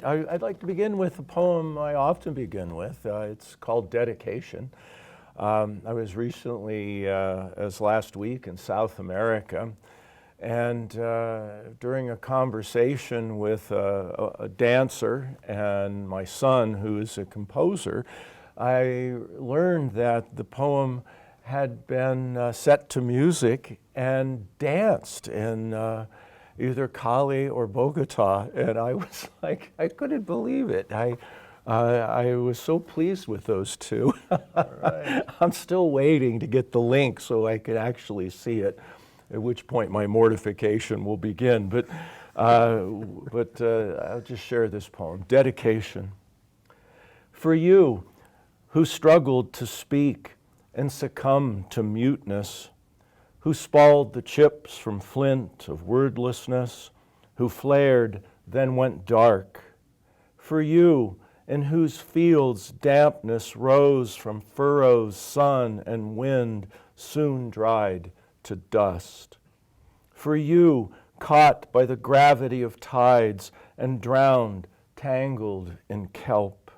I'd like to begin with a poem I often begin with. It's called Dedication. I was recently, as last week, in South America, and during a conversation with a dancer and my son, who is a composer, I learned that the poem had been set to music and danced in either Cali or Bogota, and I was like, I couldn't believe it. I was so pleased with those two. All right. I'm still waiting to get the link so I could actually see it, at which point my mortification will begin. But I'll just share this poem, Dedication. For you, who struggled to speak and succumbed to muteness, who spalled the chips from flint of wordlessness, who flared, then went dark. For you, in whose fields dampness rose from furrows, sun and wind, soon dried to dust. For you, caught by the gravity of tides and drowned, tangled in kelp,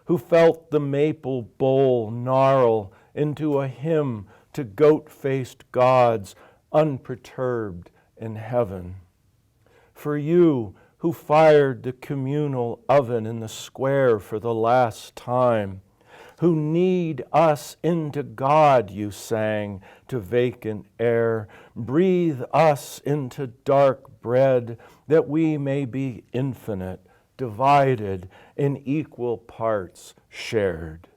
who felt the maple bowl gnarl into a hymn to goat-faced gods unperturbed in heaven. For you, who fired the communal oven in the square for the last time, who knead us into God, you sang, to vacant air, breathe us into dark bread, that we may be infinite, divided, in equal parts shared.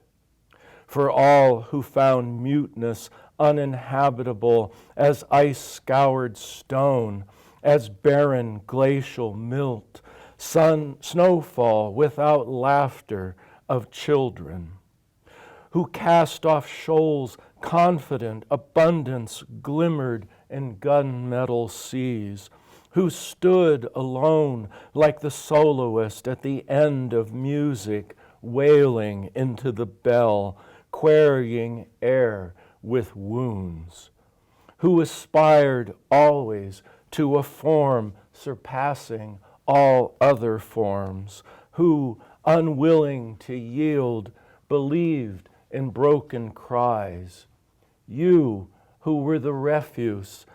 For all who found muteness uninhabitable as ice-scoured stone, as barren glacial milt, snowfall without laughter of children, who cast off shoals confident abundance glimmered in gunmetal seas, who stood alone like the soloist at the end of music, wailing into the bell, querying air with wounds, who aspired always to a form surpassing all other forms, who, unwilling to yield, believed in broken cries. You, who were the refuse,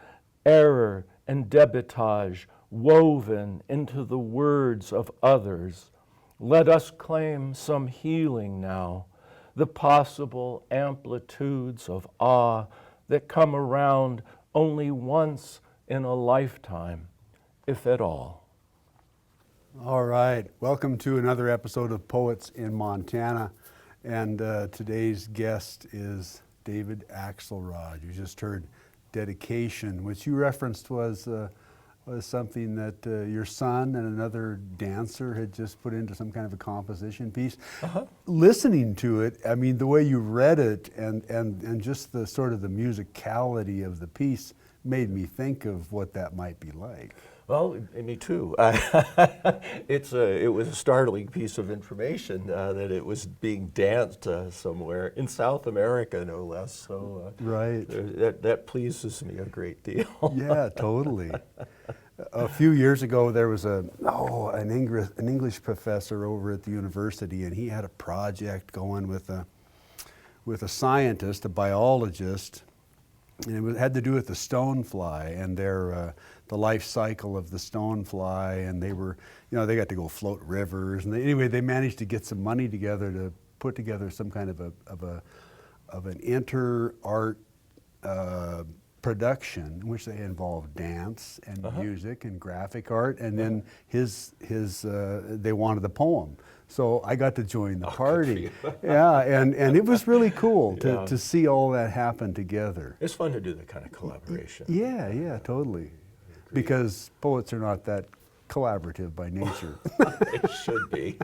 error and debitage woven into the words of others, let us claim some healing now, the possible amplitudes of awe that come around only once in a lifetime, if at all. All right. Welcome to another episode of Poets in Montana. And today's guest is David Axelrod. You just heard Dedication, which you referenced was something that your son and another dancer had just put into some kind of a composition piece. Uh-huh. Listening to it, I mean, the way you read it and just the sort of the musicality of the piece made me think of what that might be like. Well, me too. It was a startling piece of information that it was being danced somewhere in South America, no less. So right. That pleases me a great deal. Yeah, totally. A few years ago, there was an English professor over at the university, and he had a project going with a scientist, a biologist, and it had to do with the stonefly and the life cycle of the stonefly, and they were, they got to go float rivers, and anyway, they managed to get some money together to put together some kind of an inter-art production in which they involved dance and music and graphic art, and then they wanted the poem. So I got to join the party. Yeah, and it was really cool to see all that happen together. It's fun to do that kind of collaboration. Yeah, totally. Because poets are not that collaborative by nature. They should be.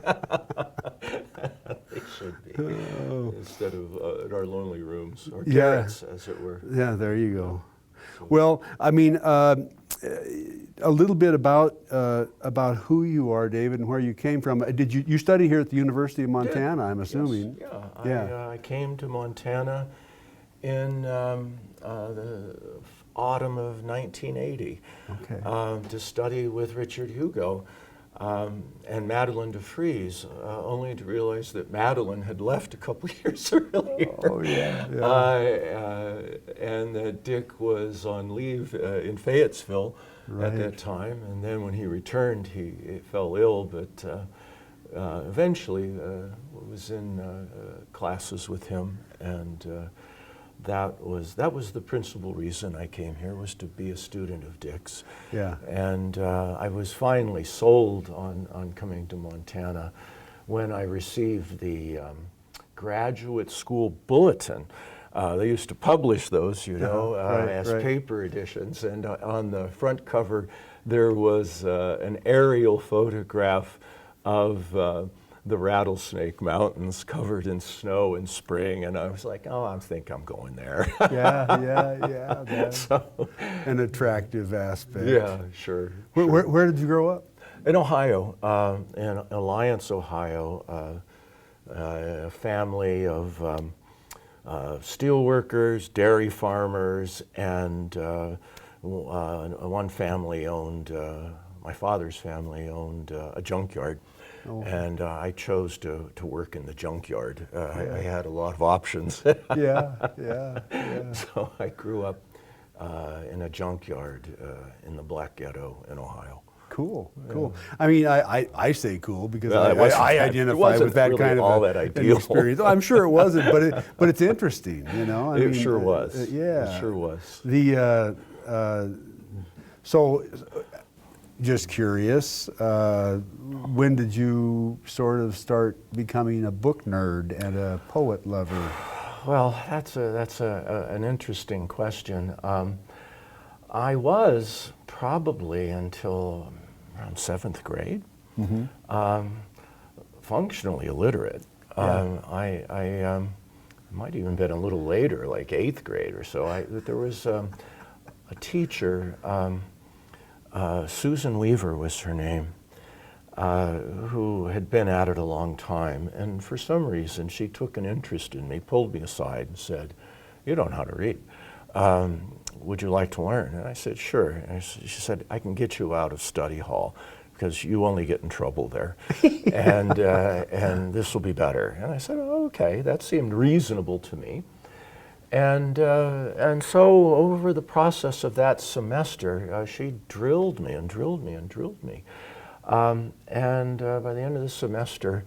They should be. Instead of in our lonely rooms, or garrets, as it were. Yeah, there you go. Well, I mean, a little bit about who you are, David, and where you came from. Did you study here at the University of Montana? I'm assuming. Yes. Yeah. I came to Montana in the autumn of 1980 to study with Richard Hugo. and Madeline de Vries, only to realize that Madeline had left a couple years earlier. Oh, yeah. And that Dick was on leave in Fayetteville at that time. And then when he returned, he fell ill, but eventually was in classes with him. And that was the principal reason I came here, was to be a student of Dick's. Yeah. And I was finally sold on coming to Montana when I received the graduate school bulletin. They used to publish those, as paper editions. And on the front cover, there was an aerial photograph of the Rattlesnake Mountains covered in snow in spring, and I was like, oh, I think I'm going there. Yeah. That's an attractive aspect. Yeah, sure. Where did you grow up? In Ohio, in Alliance, Ohio, a family of steel workers, dairy farmers, and one family owned, my father's family owned a junkyard. Oh. And I chose to work in the junkyard. I had a lot of options. Yeah. So I grew up in a junkyard in the Black Ghetto in Ohio. Cool. I mean, I say cool because I identify with that really kind of all that ideal experience. I'm sure it wasn't, but it's interesting, It sure was. Yeah, it sure was. So, just curious, when did you sort of start becoming a book nerd and a poet lover? Well, that's an interesting question. I was probably until around 7th grade, functionally illiterate. I might even been a little later, like 8th grade or so. There was a teacher, Susan Weaver was her name, who had been at it a long time, and for some reason she took an interest in me, pulled me aside and said, "You don't know how to read. Would you like to learn?" And I said, "Sure." And she said, "I can get you out of study hall because you only get in trouble there, and this will be better." And I said, "Oh, okay." That seemed reasonable to me. And so over the process of that semester, she drilled me and drilled me and drilled me. And by the end of the semester,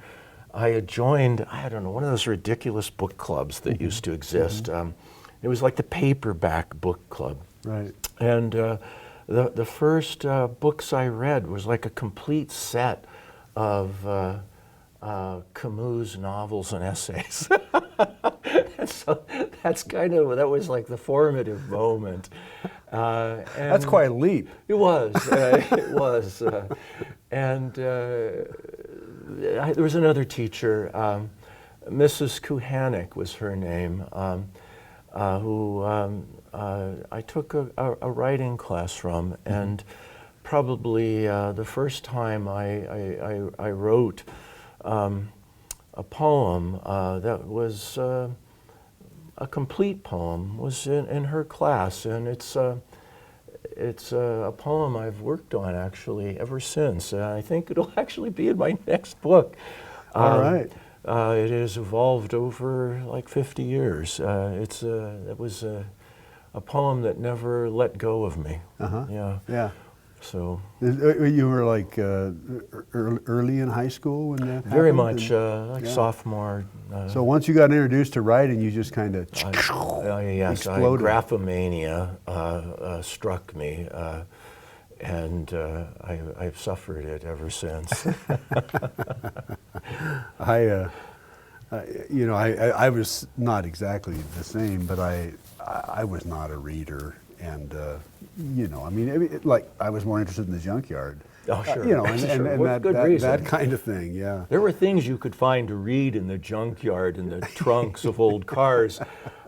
I had joined, I don't know, one of those ridiculous book clubs that used to exist. It was like the paperback book club. Right. And the first books I read was like a complete set of Camus novels and essays. And so that was like the formative moment. That's quite a leap. It was. It was. And there was another teacher, Mrs. Kuhanik was her name, who I took a writing class from, and probably the first time I wrote a poem that was a complete poem was in her class, and it's a poem I've worked on actually ever since. And I think it'll actually be in my next book. All right. It has evolved over like 50 years. It was a poem that never let go of me. Yeah. So you were like early in high school when that happened? Very much, sophomore. So once you got introduced to writing, you just kind of exploded. Graphomania struck me, and I've suffered it ever since. I was not exactly the same, but I was not a reader. And, like I was more interested in the junkyard. Oh, sure. And that kind of thing, yeah. There were things you could find to read in the junkyard, in the trunks of old cars,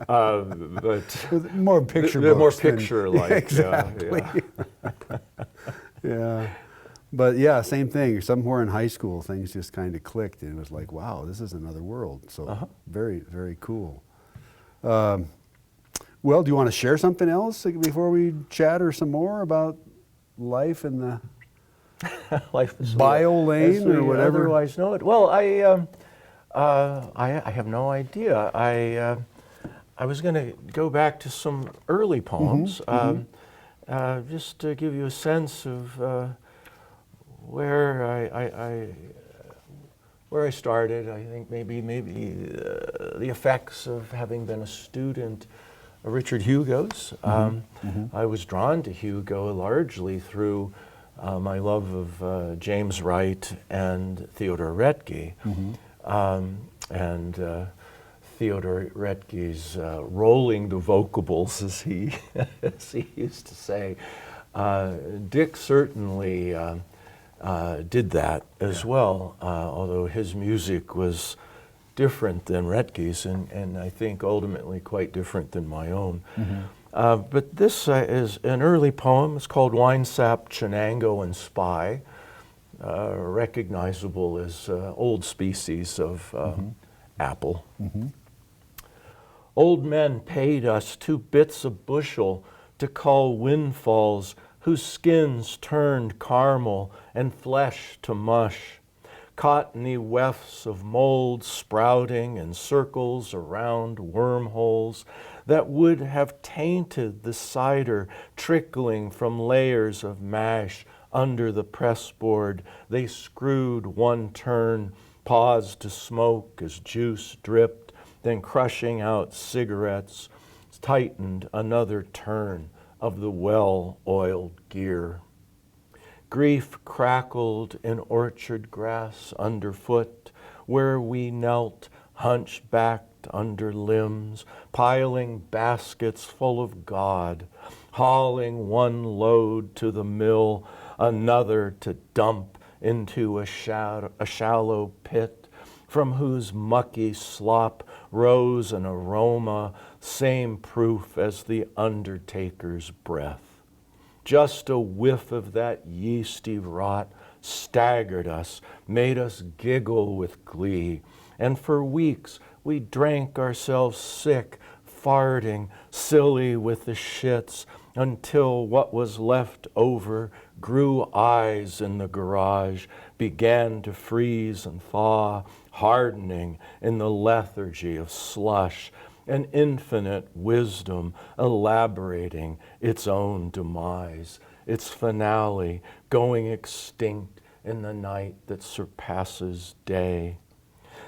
but more picture they're books. More picture-like. Exactly. Yeah. But yeah, same thing. Somewhere in high school, things just kind of clicked, and it was like, wow, this is another world. So very, very cool. Well, do you want to share something else before we chatter some more about life in the Life Missoulian, Bio lane as we or whatever? otherwise know it. Well, I have no idea. I was going to go back to some early poems, just to give you a sense of where I started. I think maybe the effects of having been a student of Richard Hugo's. I was drawn to Hugo largely through my love of James Wright and Theodore Roethke. Theodore Roethke's rolling the vocables, as he used to say. Dick certainly did that as well, although his music was different than Roethke's, and I think ultimately quite different than my own. But this is an early poem. It's called Winesap, Chenango, and Spy, recognizable as old species of apple. Old men paid us 2 bits a bushel to cull windfalls whose skins turned caramel and flesh to mush. Cottony wefts of mold sprouting in circles around wormholes that would have tainted the cider trickling from layers of mash under the pressboard. They screwed one turn, paused to smoke as juice dripped, then crushing out cigarettes, tightened another turn of the well-oiled gear. Grief crackled in orchard grass underfoot, where we knelt hunchbacked under limbs, piling baskets full of God, hauling one load to the mill, another to dump into a shallow pit, from whose mucky slop rose an aroma, same proof as the undertaker's breath. Just a whiff of that yeasty rot staggered us, made us giggle with glee, and for weeks we drank ourselves sick, farting, silly with the shits, until what was left over grew eyes in the garage, began to freeze and thaw, hardening in the lethargy of slush, an infinite wisdom elaborating its own demise, its finale going extinct in the night that surpasses day.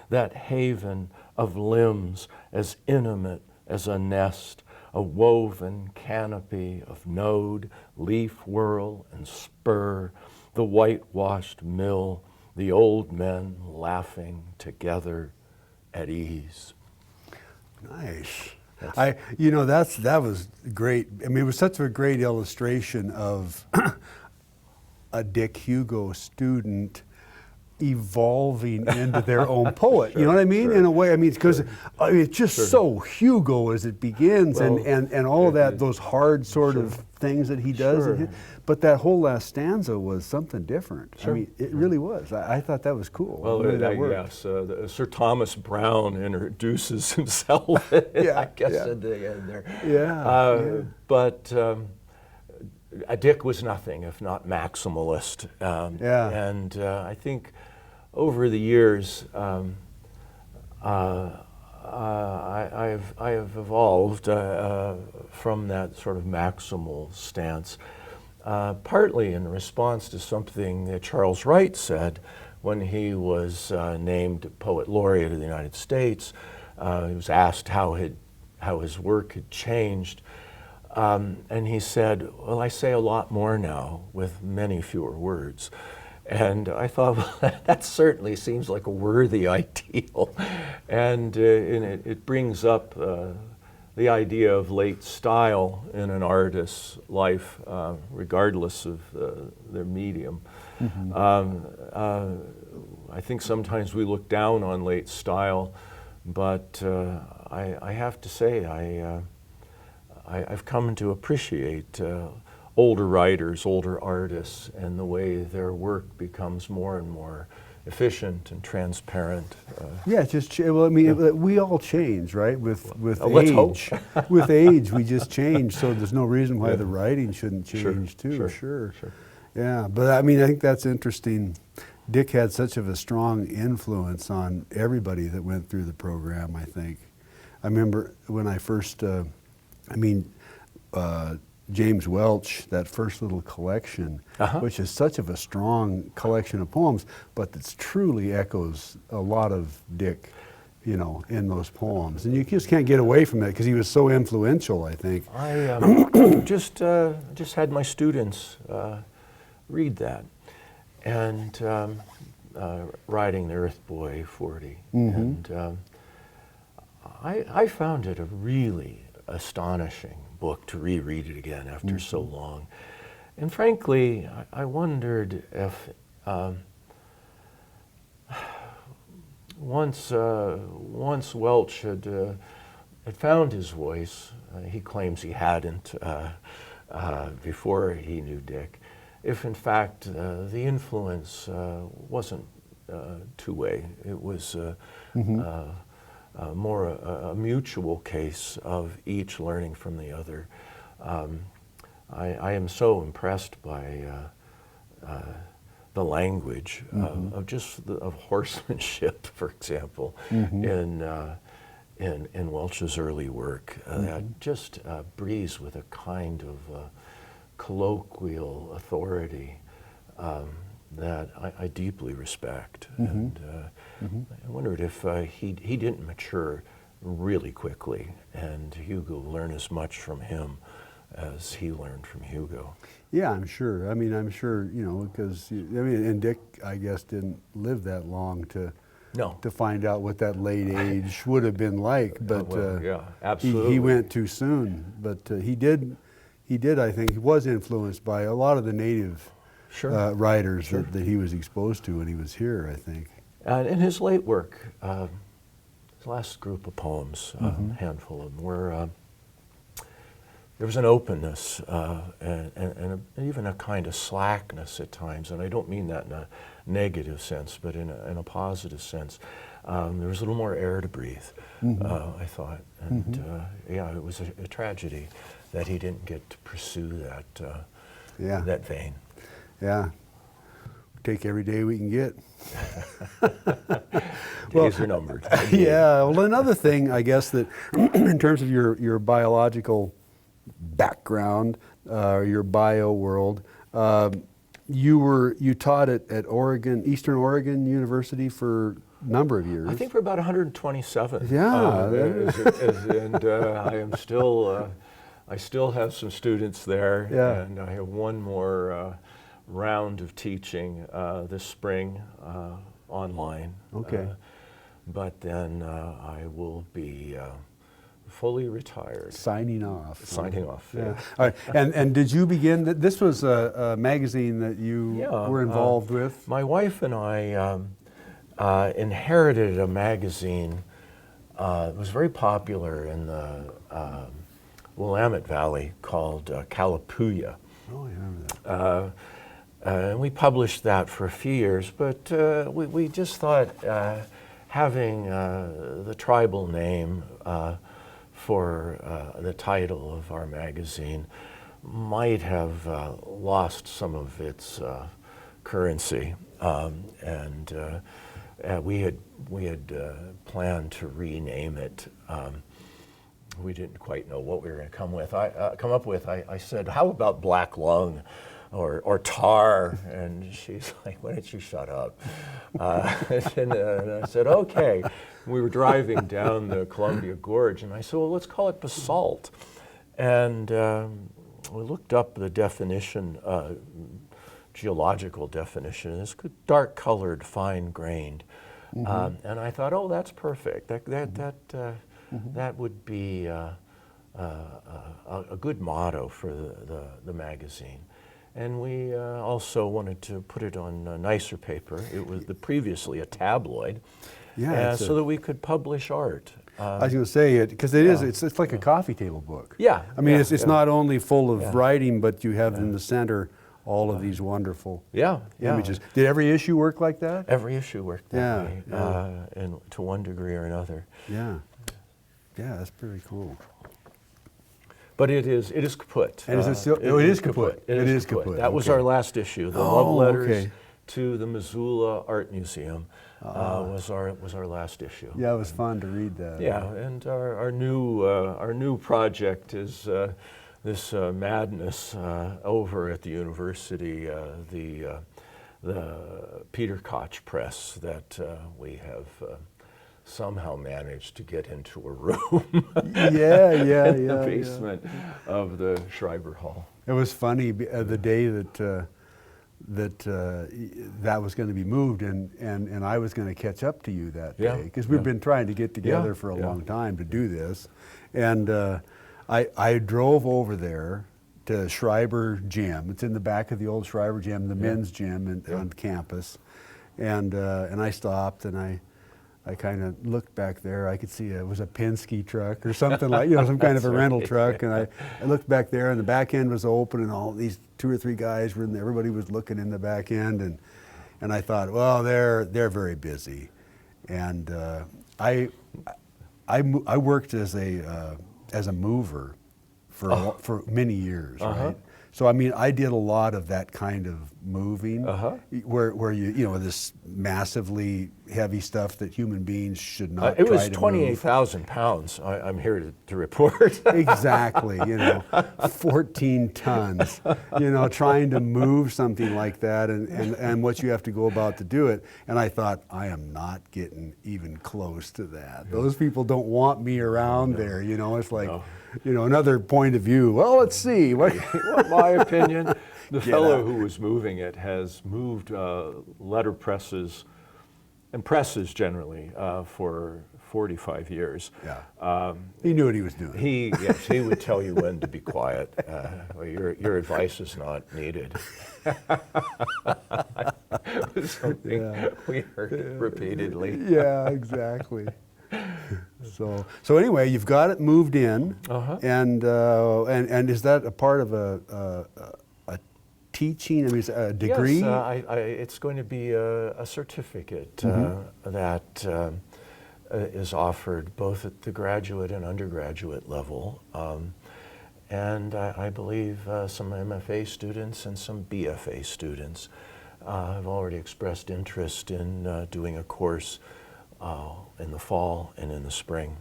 That haven of limbs as intimate as a nest, a woven canopy of node, leaf whirl, and spur, the whitewashed mill, the old men laughing together at ease. Nice. That was great. I mean, it was such a great illustration of a Dick Hugo student evolving into their own poet. Sure, you know what I mean? sure. In a way, I mean, because Sure. it's just so Hugo as it begins, Well, and all of that, those hard sort of things that he does. Sure. But that whole last stanza was something different. Sure. I mean, it really was. I thought that was cool. Well, the way that worked. yes, Sir Thomas Browne introduces himself, Yeah, I guess, yeah. at the end there. Yeah. But Dick was nothing if not maximalist. And I think over the years, I have evolved from that sort of maximal stance, partly in response to something that Charles Wright said when he was named Poet Laureate of the United States. He was asked how his work had changed, and he said, "Well, I say a lot more now with many fewer words." And I thought, well, that certainly seems like a worthy ideal. And it brings up the idea of late style in an artist's life, regardless of their medium. I think sometimes we look down on late style, but I have to say I've come to appreciate older writers, older artists, and the way their work becomes more and more efficient and transparent. Yeah, well, I mean, we all change, right? With let's hope. age, with age, we just change. So there's no reason why the writing shouldn't change too. Sure. Yeah, but I mean, I think that's interesting. Dick had such of a strong influence on everybody that went through the program, I think. I remember when I first, James Welch, that first little collection, which is such of a strong collection of poems, but that truly echoes a lot of Dick, you know, in those poems. And you just can't get away from it because he was so influential, I think. I just had my students read that, and Riding the Earth Boy 40. And I found it a really astonishing book to reread it again after so long. And frankly, I wondered if once Welch had found his voice, he claims he hadn't before he knew Dick, if in fact the influence wasn't two-way. It was more a mutual case of each learning from the other. I am so impressed by the language of horsemanship, for example, in Welch's early work. That just breathes with a kind of colloquial authority that I deeply respect. And I wondered if he didn't mature really quickly, and Hugo learned as much from him as he learned from Hugo. Yeah, I'm sure. I mean, I'm sure, you know, because, and Dick, I guess, didn't live that long to find out what that late age would have been like. But yeah, absolutely. He went too soon. But he did, I think, he was influenced by a lot of the native writers that he was exposed to when he was here, I think. And in his late work, his last group of poems, a handful of them, were there was an openness and even a kind of slackness at times, and I don't mean that in a negative sense, but in a positive sense. There was a little more air to breathe, I thought, and yeah, it was a tragedy that he didn't get to pursue that vein. Yeah, take every day we can get. Days are numbered. Yeah, well, another thing, I guess, that in terms of your biological background, your bio world, you taught at Oregon, Eastern Oregon University for a number of years. I think for about 127. Yeah. And I am still, I still have some students there, and I have one more round of teaching this spring online. Okay. But then I will be fully retired. Signing off. Signing off. Yeah. All right. And did you begin? This was a magazine that you were involved with. My wife and I inherited a magazine. It was very popular in the Willamette Valley called Calapooya. Oh, I remember that. And we published that for a few years, but we just thought having the tribal name for the title of our magazine might have lost some of its currency, and we had planned to rename it. We didn't quite know what we were going to come up with. I said, "How about Black Lung?" Or tar, and she's like, "Why don't you shut up?" And I said, "Okay." We were driving down the Columbia Gorge, and I said, "Well, let's call it basalt." And we looked up the definition, geological definition. It's dark-colored, fine-grained, and I thought, "Oh, that's perfect. That would be a good motto for the magazine." And we also wanted to put it on nicer paper. It was previously a tabloid, so that we could publish art. I was going to say it because it's like a coffee table book. Yeah. I mean, it's not only full of writing, but you have in the center all of these wonderful images. Did every issue work like that? Every issue worked that way, and to one degree or another. Yeah. Yeah, that's pretty cool. But it is kaput. And is it still? It is kaput. It is kaput. That was Okay. our last issue. The love letters okay. to the Missoula Art Museum was our last issue. Yeah, it was fun to read that. Yeah, and our new project is this madness over at the university, the Peter Koch Press that we have somehow managed to get into a room in the basement of the Schreiber Hall. It was funny the day that that was going to be moved, and I was going to catch up to you that day because we've been trying to get together for a long time to do this, and I drove over there to Schreiber Gym. It's in the back of the old Schreiber Gym, the men's gym on campus, and I stopped and I kind of looked back there. I could see it was a Penske truck or something like, some kind of a rental truck. And I looked back there, and the back end was open, and all these 2 or 3 guys were in there. Everybody was looking in the back end, and I thought, well, they're very busy. And I worked as a mover for many years, right? So I mean, I did a lot of that kind of moving, where you this massively heavy stuff that human beings should not. It was try to 28,000 pounds. I'm here to report. Exactly, 14 tons, trying to move something like that, and what you have to go about to do it. And I thought, I am not getting even close to that. Those people don't want me around there. It's like. Another point of view. Well, let's see. My opinion, the fellow who was moving it has moved letter presses and presses generally for 45 years. Yeah. He knew what he was doing. He would tell you when to be quiet. Your advice is not needed. It was something we heard repeatedly. Yeah, exactly. So anyway, you've got it moved in, and is that a part of a teaching? I mean, a degree? Yes, it's going to be a certificate that is offered both at the graduate and undergraduate level, and I believe some MFA students and some BFA students have already expressed interest in doing a course in the fall and in the spring.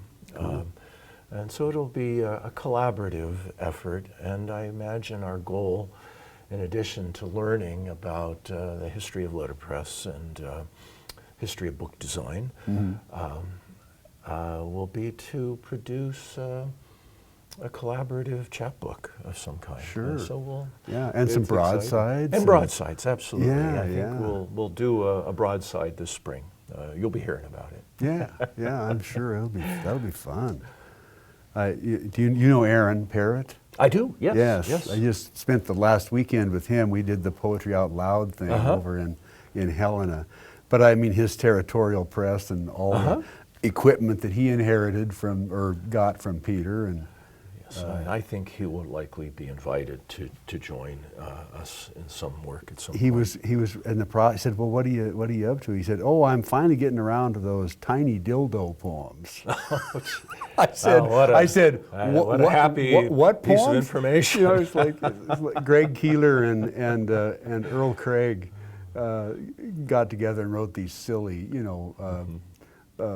And so it'll be a collaborative effort, and I imagine our goal, in addition to learning about the history of letterpress and history of book design, will be to produce a collaborative chapbook of some kind. Sure. So and some broadsides. And broadsides, absolutely. Yeah, I think we'll do a broadside this spring. You'll be hearing about it. Yeah, I'm sure that'll be fun. Do you know Aaron Parrott? I do. Yes. I just spent the last weekend with him. We did the Poetry Out Loud thing over in Helena. But I mean, his territorial press and all the equipment that he inherited got from Peter, and I think he will likely be invited to join us in some work at some point. He was in the process. He said, "Well, what are you up to?" He said, "Oh, I'm finally getting around to those tiny dildo poems." I said, what a happy what piece poems? of information. It's like Greg Keeler and Earl Craig got together and wrote these silly,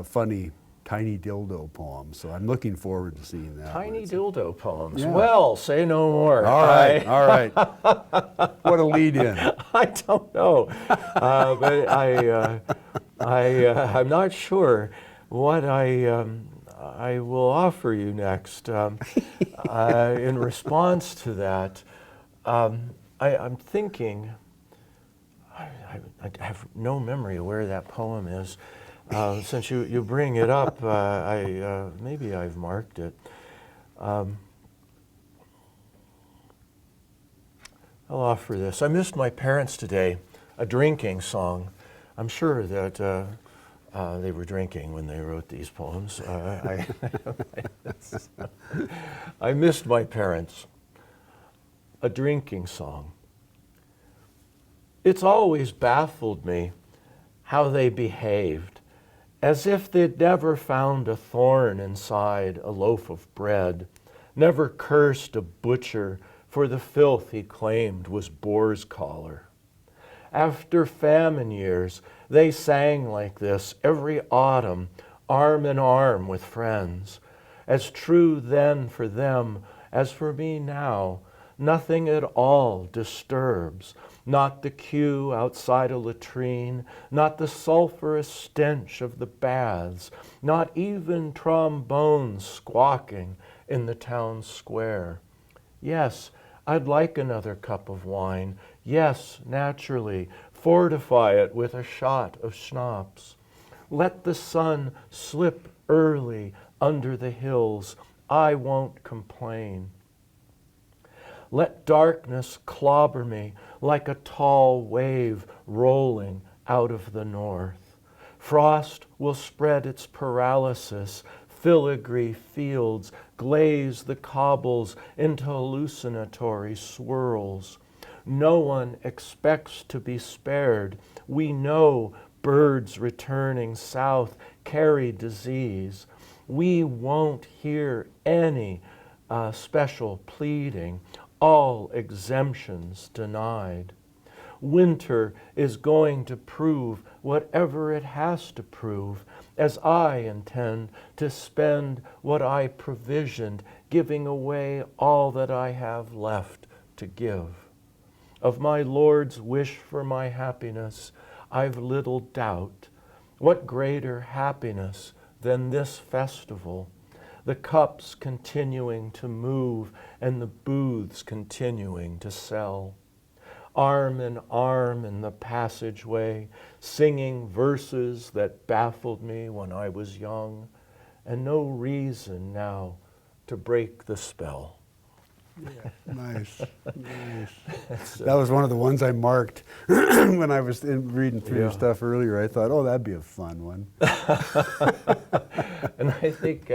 funny tiny dildo poems. So I'm looking forward to seeing that. Tiny dildo poems. Yeah. Well, say no more. All right. What a lead in. I don't know, but I'm not sure what I will offer you next. In response to that, I'm thinking, I have no memory of where that poem is. Since you bring it up, maybe I've marked it. I'll offer this. I missed my parents today, a drinking song. I'm sure that they were drinking when they wrote these poems. I missed my parents, a drinking song. It's always baffled me how they behaved, as if they'd never found a thorn inside a loaf of bread, never cursed a butcher for the filth he claimed was boar's collar. After famine years, they sang like this every autumn, arm in arm with friends. As true then for them as for me now, nothing at all disturbs, not the queue outside a latrine, not the sulphurous stench of the baths, not even trombones squawking in the town square. Yes, I'd like another cup of wine. Yes, naturally, fortify it with a shot of schnapps. Let the sun slip early under the hills. I won't complain. Let darkness clobber me like a tall wave rolling out of the north. Frost will spread its paralysis, filigree fields glaze the cobbles into hallucinatory swirls. No one expects to be spared. We know birds returning south carry disease. We won't hear any special pleading, all exemptions denied. Winter is going to prove whatever it has to prove, as I intend to spend what I provisioned, giving away all that I have left to give. Of my Lord's wish for my happiness, I've little doubt. What greater happiness than this festival? The cups continuing to move and the booths continuing to sell. Arm in arm in the passageway, singing verses that baffled me when I was young, and no reason now to break the spell. Yeah, nice, nice. That was one of the ones I marked when I was reading through your stuff earlier. I thought, oh, that'd be a fun one. And I think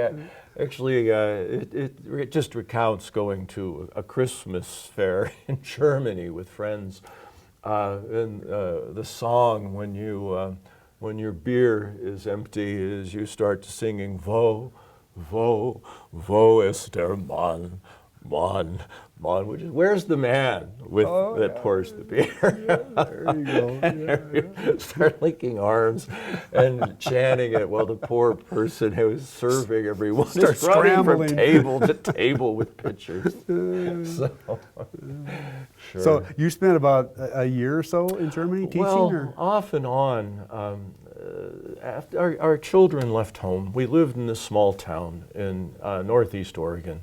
actually it just recounts going to a Christmas fair in Germany with friends, and the song when your beer is empty is you start singing wo ist der Mann. Mon, which is, where's the man that pours the beer? Yeah, there you go. And start linking arms and chanting it while the poor person who is serving everyone Starts is running scrambling from table to table with pitchers. So you spent about a year or so in Germany teaching? Well, off and on. After our children left home, we lived in this small town in northeast Oregon.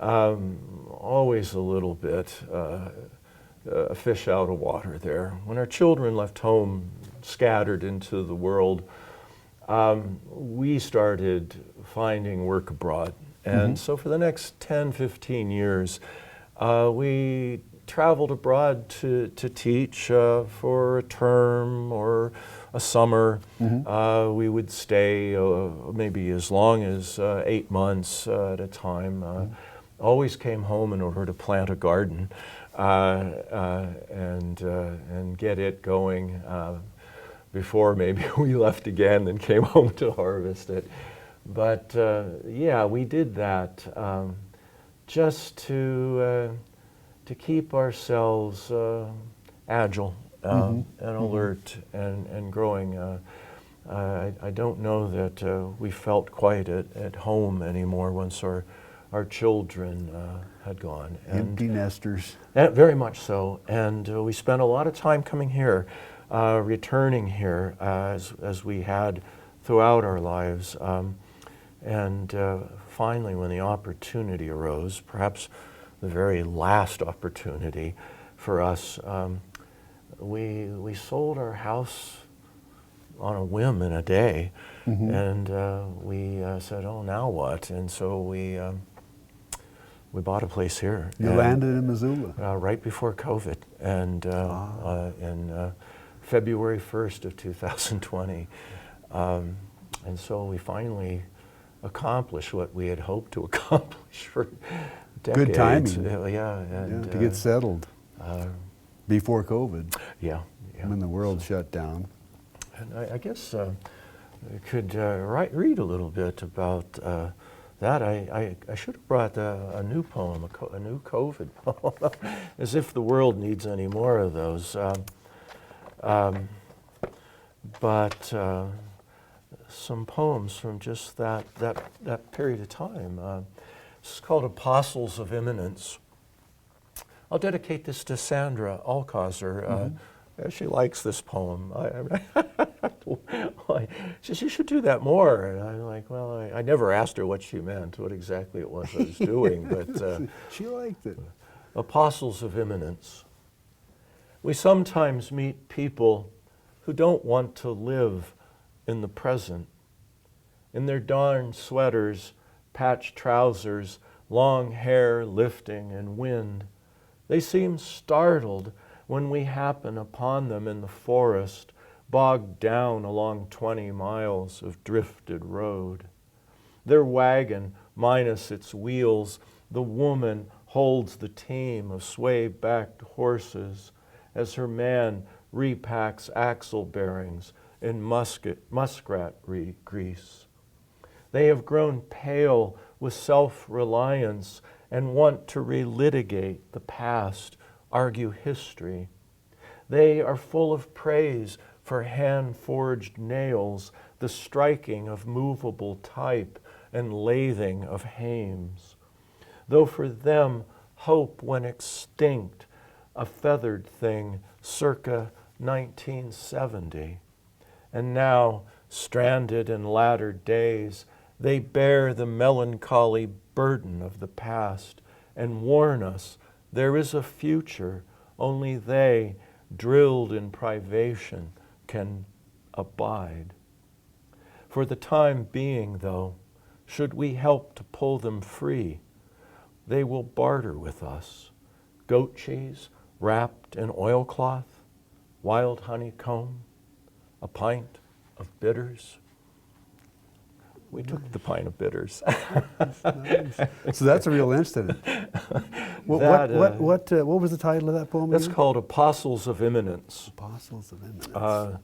Always a little bit a fish out of water there. When our children left home, scattered into the world, we started finding work abroad. And so for the next 10, 15 years, we traveled abroad to teach for a term or a summer. We would stay maybe as long as 8 months at a time. Always came home in order to plant a garden and get it going before maybe we left again and came home to harvest it. But yeah, we did that just to keep ourselves agile and alert and growing. I don't know that we felt quite at home anymore once our children had gone. Empty nesters. Very much so. And we spent a lot of time coming here, returning here as we had throughout our lives. And finally, when the opportunity arose, perhaps the very last opportunity for us, we sold our house on a whim in a day. And we said, oh, now what? And so we bought a place here. You landed in Missoula? Right before COVID, and in February 1st of 2020. And so we finally accomplished what we had hoped to accomplish for decades. Good timing. And, to get settled before COVID. Yeah. When the world shut down. And I guess I could read a little bit about That I should have brought a new poem, a new COVID poem, as if the world needs any more of those. But some poems from just that period of time. This is called Apostles of Imminence. I'll dedicate this to Sandra Alcazar. She likes this poem. She says, you should do that more. And I'm like, well, I never asked her what she meant, what exactly it was I was doing. But she liked it. Apostles of Imminence. We sometimes meet people who don't want to live in the present. In their darn sweaters, patched trousers, long hair lifting in wind, they seem startled when we happen upon them in the forest, bogged down along 20 miles of drifted road. Their wagon, minus its wheels, the woman holds the team of sway-backed horses as her man repacks axle bearings in muskrat grease. They have grown pale with self-reliance and want to relitigate the past, argue history. They are full of praise for hand-forged nails, the striking of movable type and lathing of hames. Though for them, hope went extinct, a feathered thing circa 1970. And now, stranded in latter days, they bear the melancholy burden of the past and warn us there is a future only they, drilled in privation, can abide. For the time being, though, should we help to pull them free, they will barter with us goat cheese wrapped in oilcloth, wild honeycomb, a pint of bitters. We took the pint of bitters. Nice. So that's a real incident. What was the title of that poem? It's called Apostles of Imminence. Apostles of Imminence.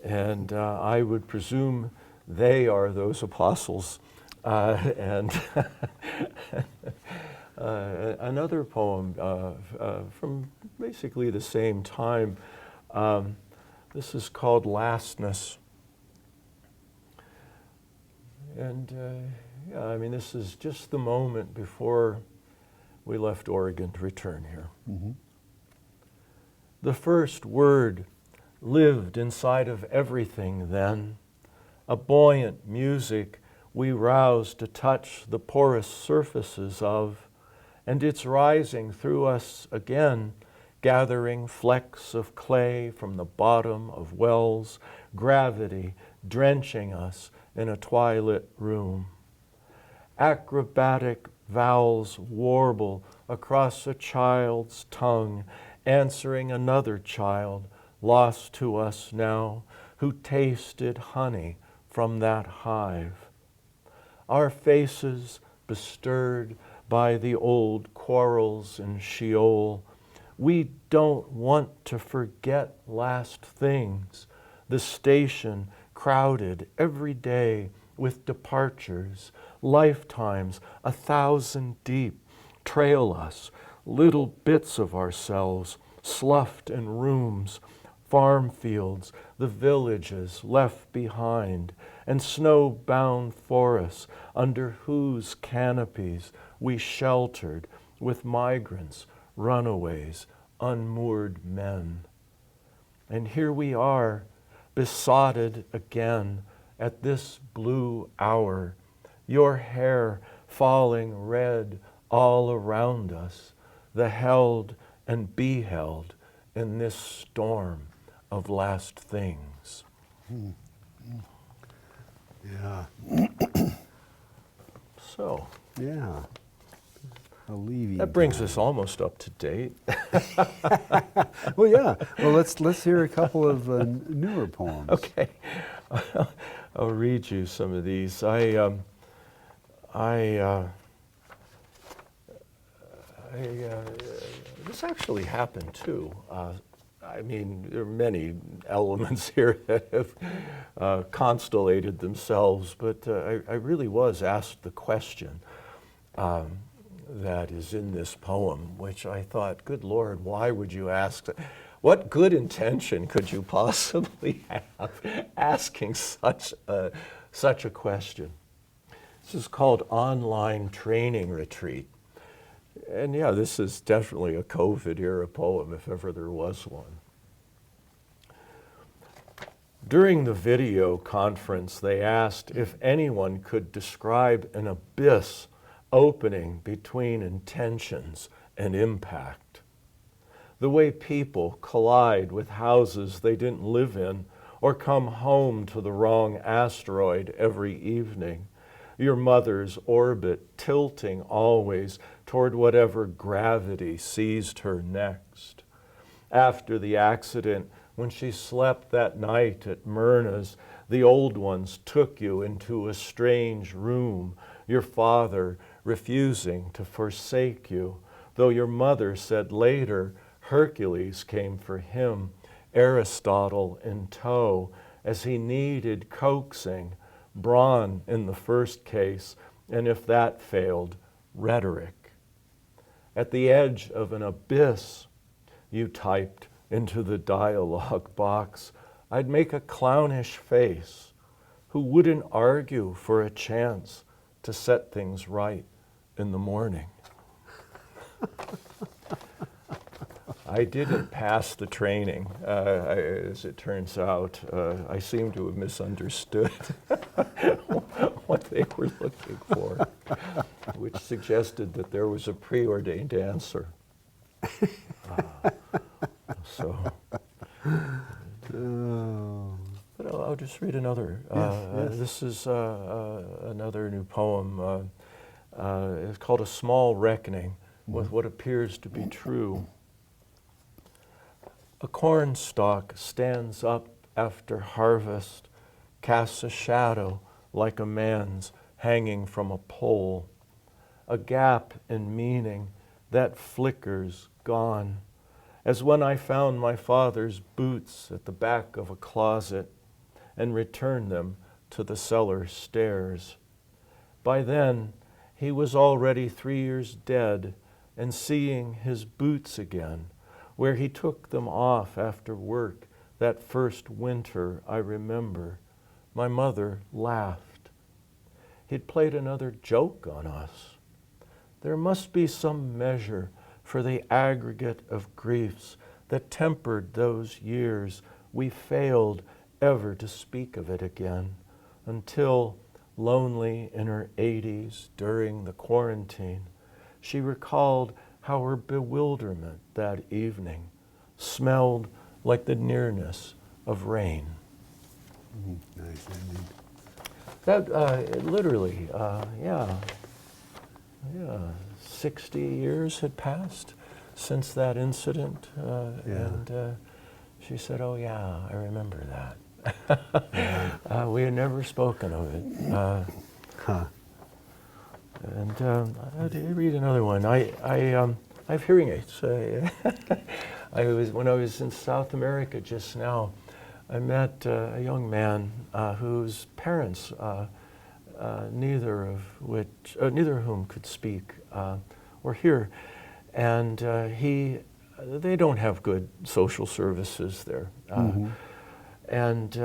And I would presume they are those apostles. And another poem from basically the same time. This is called Lastness. And yeah, I mean, this is just the moment before we left Oregon to return here. Mm-hmm. The first word lived inside of everything then, a buoyant music we roused to touch the porous surfaces of, and it's rising through us again, gathering flecks of clay from the bottom of wells, gravity drenching us in a twilit room. Acrobatic vowels warble across a child's tongue, answering another child, lost to us now, who tasted honey from that hive. Our faces bestirred by the old quarrels in Sheol, we don't want to forget last things, the station crowded every day with departures, lifetimes 1,000 deep, trail us, little bits of ourselves, sloughed in rooms, farm fields, the villages left behind, and snow-bound forests under whose canopies we sheltered with migrants, runaways, unmoored men. And here we are, besotted again at this blue hour, your hair falling red all around us, the held and beheld in this storm of last things. Yeah. So, Yeah. Alleviating. that brings us almost up to date. Well, yeah. Well, let's hear a couple of newer poems. Okay, I'll read you some of these. This actually happened too. I mean, there are many elements here that have constellated themselves, but I really was asked the question that is in this poem, which I thought, good Lord, why would you ask? What good intention could you possibly have asking such a question? This is called Online Training Retreat. And yeah, this is definitely a COVID-era poem, if ever there was one. During the video conference, they asked if anyone could describe an abyss opening between intentions and impact. The way people collide with houses they didn't live in or come home to the wrong asteroid every evening. Your mother's orbit tilting always toward whatever gravity seized her next. After the accident, when she slept that night at Myrna's, the old ones took you into a strange room, your father refusing to forsake you, though your mother said later Hercules came for him, Aristotle in tow, as he needed coaxing, brawn in the first case, and if that failed, rhetoric. At the edge of an abyss, you typed into the dialogue box, I'd make a clownish face who wouldn't argue for a chance to set things right in the morning. I didn't pass the training, as it turns out. I seem to have misunderstood what they were looking for, which suggested that there was a preordained answer. But I'll just read another. Yes. This is another new poem. It's called A Small Reckoning with What Appears to Be True. A cornstalk stands up after harvest, casts a shadow like a man's hanging from a pole, a gap in meaning that flickers gone, as when I found my father's boots at the back of a closet and returned them to the cellar stairs. By then, he was already 3 years dead and seeing his boots again, where he took them off after work that first winter, I remember. My mother laughed. He'd played another joke on us. There must be some measure for the aggregate of griefs that tempered those years. We failed ever to speak of it again until, lonely in her 80s during the quarantine, she recalled how her bewilderment that evening smelled like the nearness of rain. Nice ending. That literally, 60 years had passed since that incident, and she said, "Oh yeah, I remember that." We had never spoken of it. And I'll read another one. I have hearing aids. When I was in South America just now, I met a young man whose parents, neither of whom could speak or hear, and they don't have good social services there, and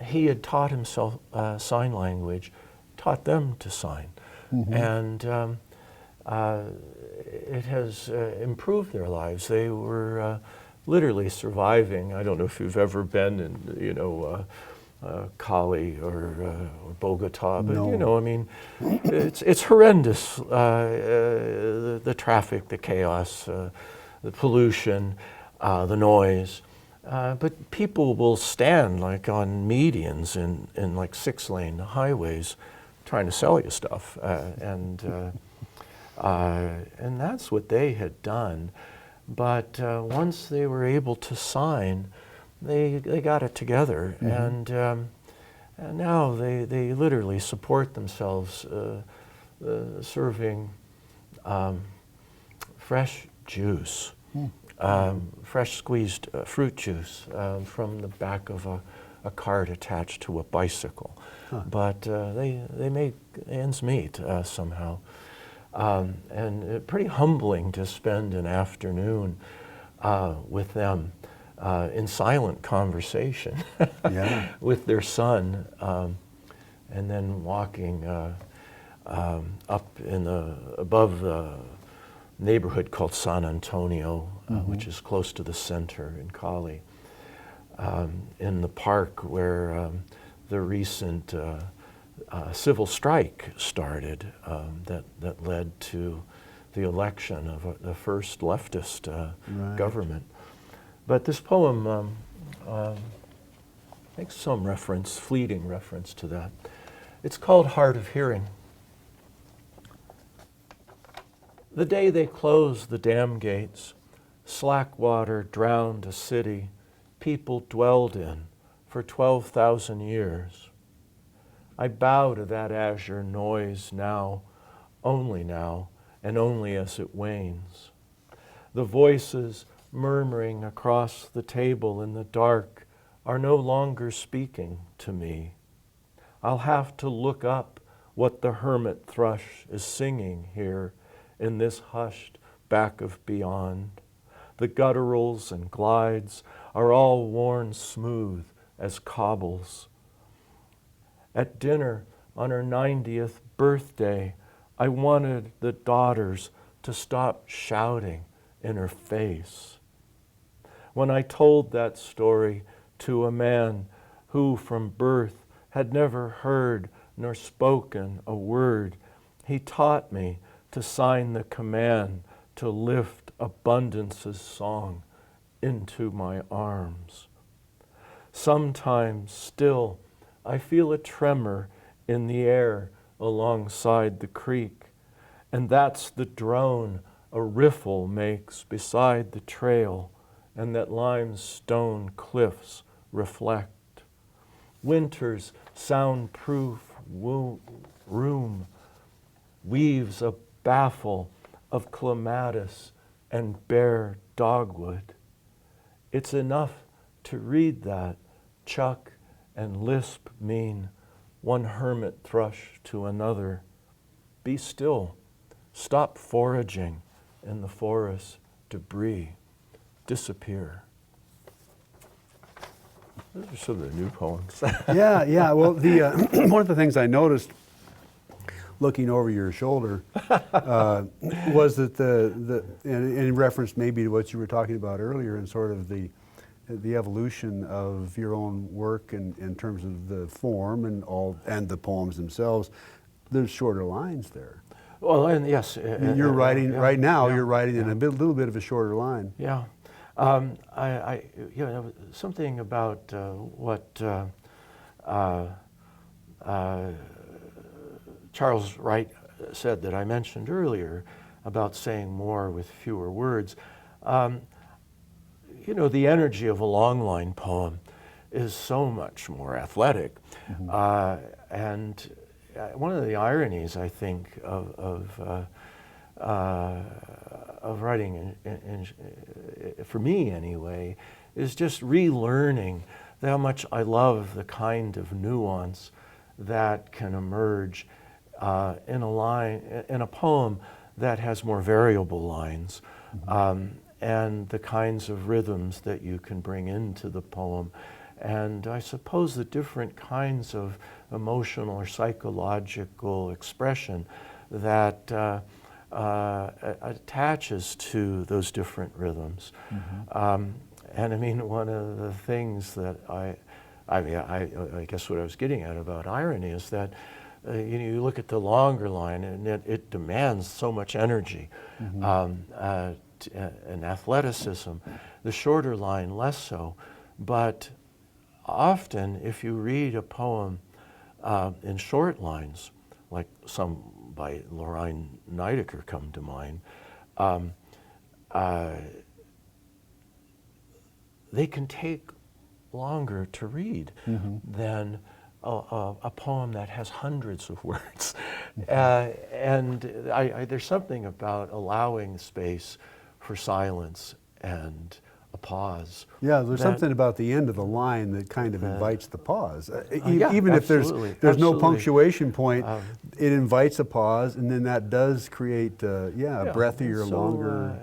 he had taught himself sign language. Taught them to sign, and it has improved their lives. They were literally surviving. I don't know if you've ever been in, Cali or Bogota, but no. I mean, it's horrendous. The traffic, the chaos, the pollution, the noise. But people will stand like on medians in like 6-lane highways, trying to sell you stuff, and that's what they had done. But once they were able to sign, they got it together, and now they literally support themselves, serving fresh juice fresh squeezed fruit juice from the back of a cart attached to a bicycle. Huh. But they make ends meet somehow. And pretty humbling to spend an afternoon with them in silent conversation Yeah. with their son, and then walking up above the neighborhood called San Antonio, which is close to the center in Cali, in the park where the recent civil strike started that led to the election of the first leftist Right. government. But this poem makes some reference, fleeting reference to that. It's called Heart of Hearing. The day they closed the dam gates, slack water drowned a city people dwelled in for 12,000 years. I bow to that azure noise now, and only as it wanes. The voices murmuring across the table in the dark are no longer speaking to me. I'll have to look up what the hermit thrush is singing here in this hushed back of beyond. The gutturals and glides are all worn smooth as cobbles. At dinner on her 90th birthday, I wanted the daughters to stop shouting in her face. When I told that story to a man who from birth had never heard nor spoken a word, he taught me to sign the command to lift abundance's song into my arms. Sometimes still I feel a tremor in the air alongside the creek, and that's the drone a riffle makes beside the trail and that limestone cliffs reflect. Winter's soundproof room weaves a baffle of clematis and bare dogwood. It's enough to read that Chuck and lisp mean one hermit thrush to another. Be still, stop foraging in the forest debris, disappear. Those are some of the new poems. Yeah. Well, the one of the things I noticed looking over your shoulder was that and in reference maybe to what you were talking about earlier, and sort of the evolution of your own work in terms of the form and the poems themselves. There's shorter lines there. Well, and yes, You're writing right now. You're writing in a little bit of a shorter line. Yeah, something about what Charles Wright said that I mentioned earlier about saying more with fewer words. The energy of a long line poem is so much more athletic, and one of the ironies, I think, of writing, for me anyway, is just relearning how much I love the kind of nuance that can emerge in a poem that has more variable lines, and the kinds of rhythms that you can bring into the poem. And I suppose the different kinds of emotional or psychological expression that attaches to those different rhythms. And I mean, one of the things that I guess what I was getting at about irony is that you look at the longer line and it demands so much energy and athleticism. The shorter line less so, but often if you read a poem in short lines, like some by Lorraine Neidecker come to mind, they can take longer to read than a poem that has hundreds of words. And there's something about allowing space for silence and a pause. Yeah, there's that- something about the end of the line that kind of invites the pause. yeah, Even if there's absolutely. no punctuation point, Um, it invites a pause, and then that does create, a breathier, and longer.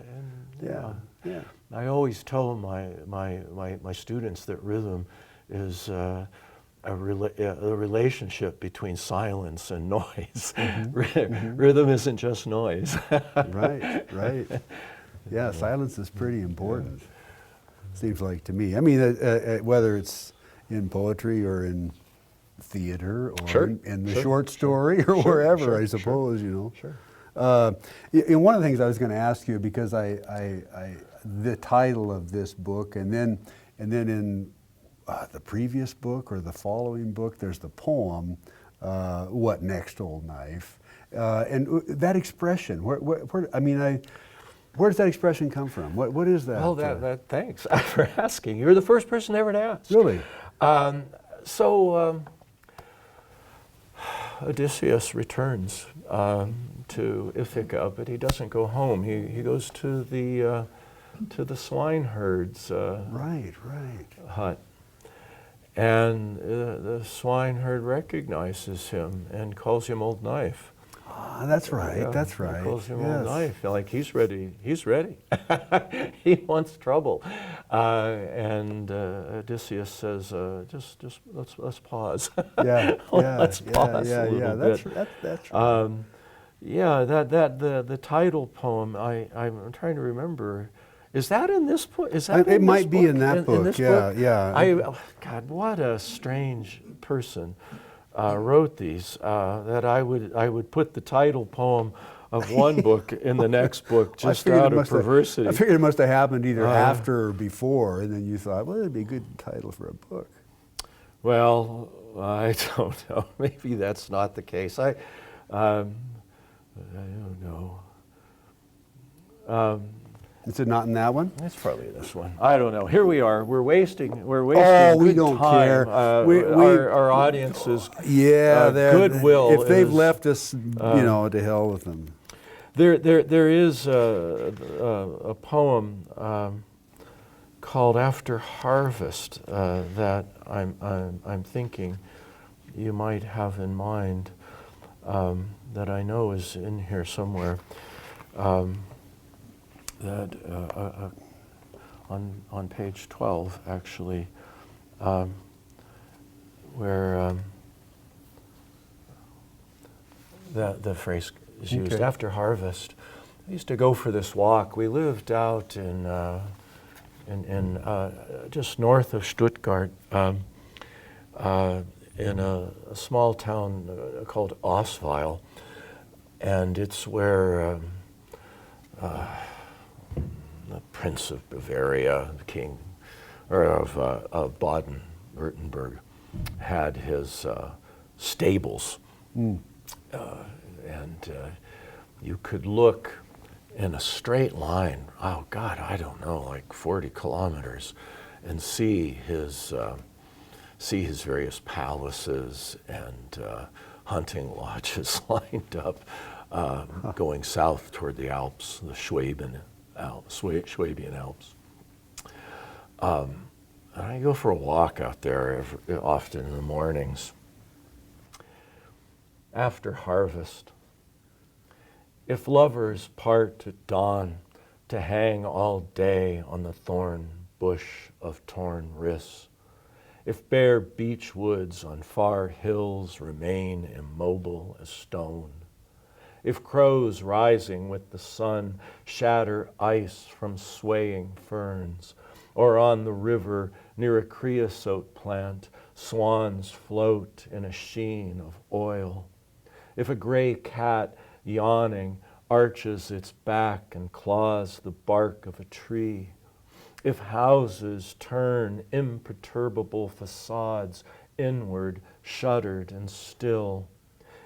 and, Yeah. I always tell my students that rhythm is a relationship between silence and noise. Rhythm isn't just noise. Right. Yeah, silence is pretty important. Seems like to me. I mean, whether it's in poetry or in theater or Sure, in the sure, short story or sure, wherever, sure, I suppose, you know. Sure. And one of the things I was going to ask you, because the title of this book, and then in the previous book or the following book, there's the poem, "What Next, Old Knife," and that expression. Where does that expression come from? What is that? Well, thanks for asking. You're the first person ever to ask. Really? Odysseus returns to Ithaca, but he doesn't go home. He goes to the swineherd's Right. hut, and the swineherd recognizes him and calls him Old Knife. That's right. Yeah, That's right. He calls him Yes. Old Knife. Like he's ready. He's ready. He wants trouble. And Odysseus says, "Just let's pause. Yeah. Let's pause a little bit." That's right. The title poem. I'm trying to remember. Is that in this book? Is that It in might this be book? in that book. this Yeah, book? yeah. God, what a strange person wrote these. That I would put the title poem of one book in the next book just out of perversity. I figured it must have happened either after or before, and then you thought, well, it'd be a good title for a book. Well, I don't know. Maybe that's not the case. I don't know. Is it not in that one? It's probably this one. I don't know. Here we are. We're wasting. Oh, good we don't time. care. Our audience is goodwill. If they've is, left us, to hell with them. There is a poem called "After Harvest" that I'm thinking you might have in mind, that I know is in here somewhere. That on page 12 actually, where the phrase is used. Okay. After harvest, I used to go for this walk. We lived out in just north of Stuttgart, in a small town called Osweiler, and it's where the Prince of Bavaria, the king, or of Baden-Württemberg, had his stables. And you could look in a straight line, oh God, I don't know, like 40 kilometers, and see his various palaces and hunting lodges lined up, going south toward the Alps, the Swabian Alps. And I go for a walk out there often in the mornings. After harvest, if lovers part at dawn to hang all day on the thorn bush of torn wrists, if bare beech woods on far hills remain immobile as stone, if crows rising with the sun shatter ice from swaying ferns, or on the river near a creosote plant swans float in a sheen of oil, if a gray cat yawning arches its back and claws the bark of a tree, if houses turn imperturbable facades inward, shuttered and still,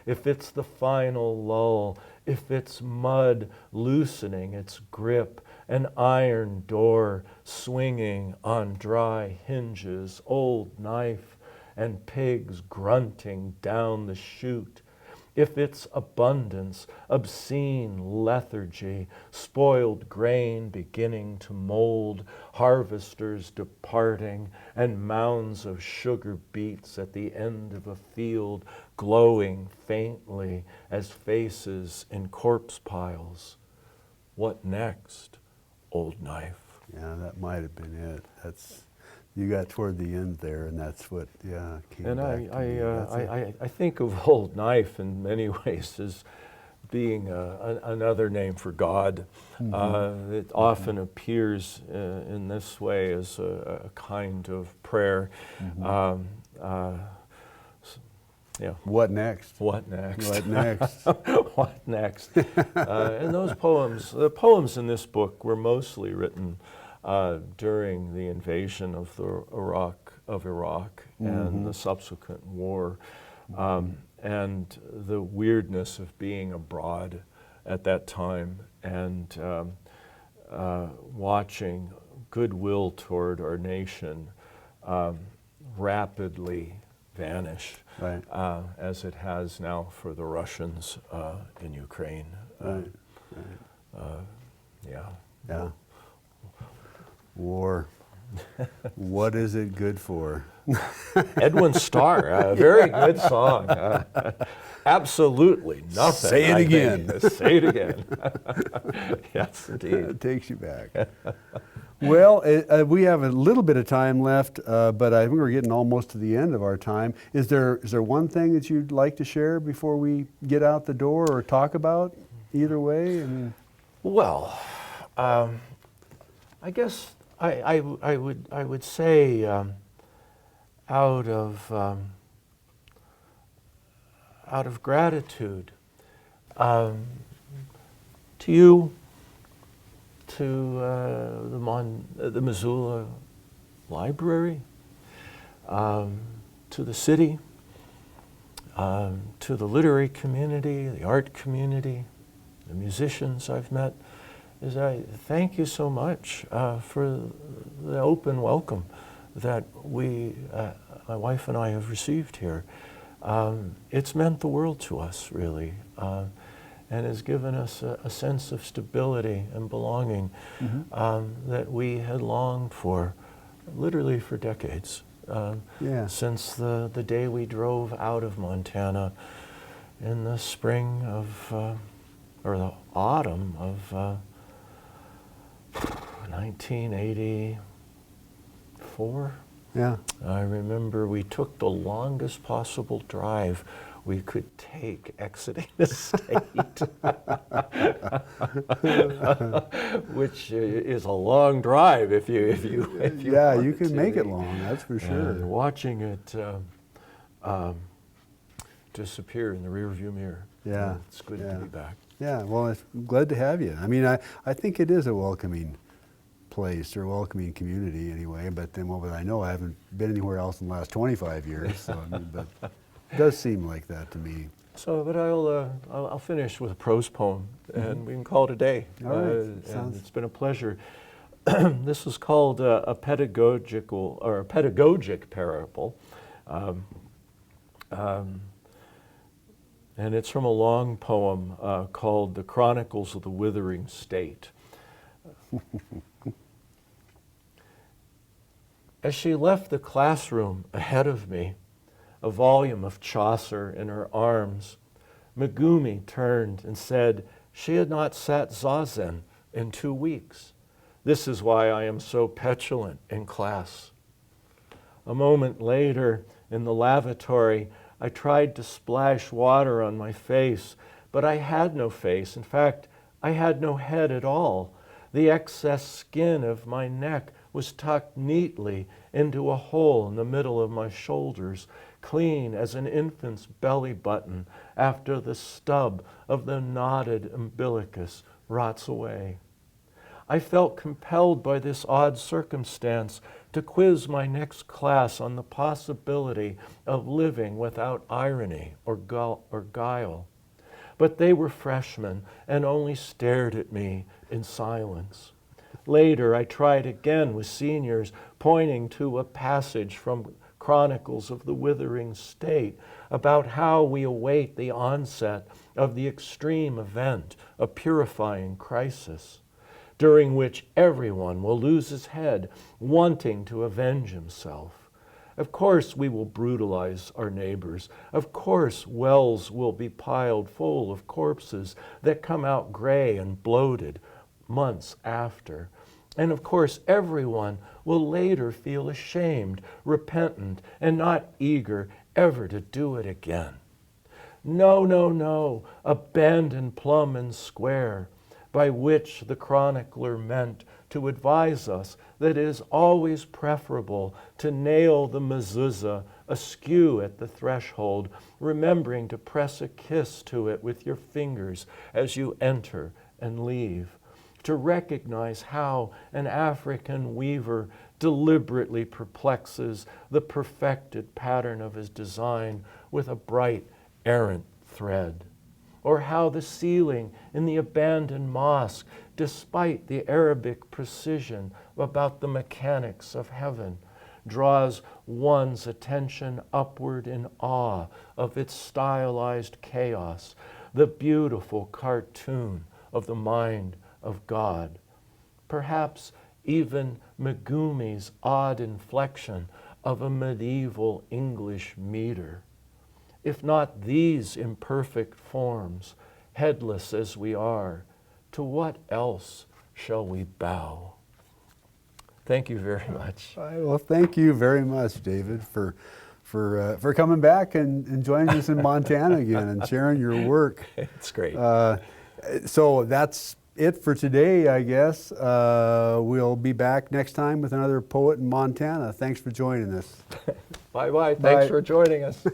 if it's the final lull, if it's mud loosening its grip, an iron door swinging on dry hinges, Old Knife and pigs grunting down the chute, if its abundance, obscene lethargy, spoiled grain beginning to mold, harvesters departing, and mounds of sugar beets at the end of a field glowing faintly as faces in corpse piles. What next, old knife? Yeah, that might have been it. You got toward the end there, and that's what, came And back to me. I think of Old Knife in many ways as being another name for God. It often appears in this way as a kind of prayer. Yeah. What next? What next? What next? What next? And those poems, the poems in this book were mostly written during the invasion of Iraq and the subsequent war, and the weirdness of being abroad at that time, and watching goodwill toward our nation rapidly vanish, Right. As it has now for the Russians in Ukraine. Right. Yeah. Yeah. War. What is it good for? Edwin Starr, a very good song. Absolutely nothing. Say it I again. think. Say it again. Yes, indeed. It takes you back. Well, we have a little bit of time left, but I think we're getting almost to the end of our time. Is there one thing that you'd like to share before we get out the door, or talk about? Either way. Well, I guess I would say out of gratitude to you, to the Missoula Library, to the city, to the literary community, the art community, the musicians I've met, is I thank you so much for the open welcome that my wife and I have received here. It's meant the world to us, really, and has given us a sense of stability and belonging that we had longed for, literally for decades, since the day we drove out of Montana in the spring of, or the autumn of 1984. Yeah. I remember we took the longest possible drive we could take exiting the state, which is a long drive if you Yeah, want you it can to make it be. long, that's for sure. And watching it disappear in the rearview mirror. Yeah, It's good to be back. Yeah, well, I'm glad to have you. I mean, I think it is a welcoming place, or a welcoming community anyway, but then what I know, I haven't been anywhere else in the last 25 years, so, I mean, but it does seem like that to me. So, but I'll finish with a prose poem, and we can call it a day. All right. And it's been a pleasure. This is called a pedagogic parable. And it's from a long poem called The Chronicles of the Withering State. As she left the classroom ahead of me, a volume of Chaucer in her arms, Megumi turned and said she had not sat zazen in 2 weeks. This is why I am so petulant in class. A moment later, in the lavatory, I tried to splash water on my face, but I had no face. In fact, I had no head at all. The excess skin of my neck was tucked neatly into a hole in the middle of my shoulders, clean as an infant's belly button after the stub of the knotted umbilicus rots away. I felt compelled by this odd circumstance to quiz my next class on the possibility of living without irony or guile. But they were freshmen and only stared at me in silence. Later, I tried again with seniors, pointing to a passage from chronicles of the withering state, about how we await the onset of the extreme event, a purifying crisis, during which everyone will lose his head, wanting to avenge himself. Of course, we will brutalize our neighbors. Of course, wells will be piled full of corpses that come out gray and bloated months after. And of course, everyone will later feel ashamed, repentant, and not eager ever to do it again. No, no, no, abandon plumb and square, by which the chronicler meant to advise us that it is always preferable to nail the mezuzah askew at the threshold, remembering to press a kiss to it with your fingers as you enter and leave, to recognize how an African weaver deliberately perplexes the perfected pattern of his design with a bright, errant thread, or how the ceiling in the abandoned mosque, despite the Arabic precision about the mechanics of heaven, draws one's attention upward in awe of its stylized chaos, the beautiful cartoon of the mind of God. Perhaps even Megumi's odd inflection of a medieval English meter. If not these imperfect forms, headless as we are, to what else shall we bow? Thank you very much. Well, thank you very much, David, for coming back and joining us in Montana again and sharing your work. It's great. So that's it for today, I guess. We'll be back next time with another poet in Montana. Thanks for joining us. Bye-bye. Thanks for joining us.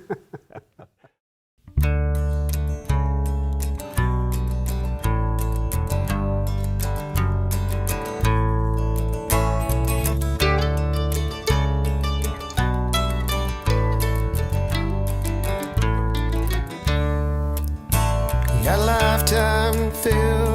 Got a lifetime filled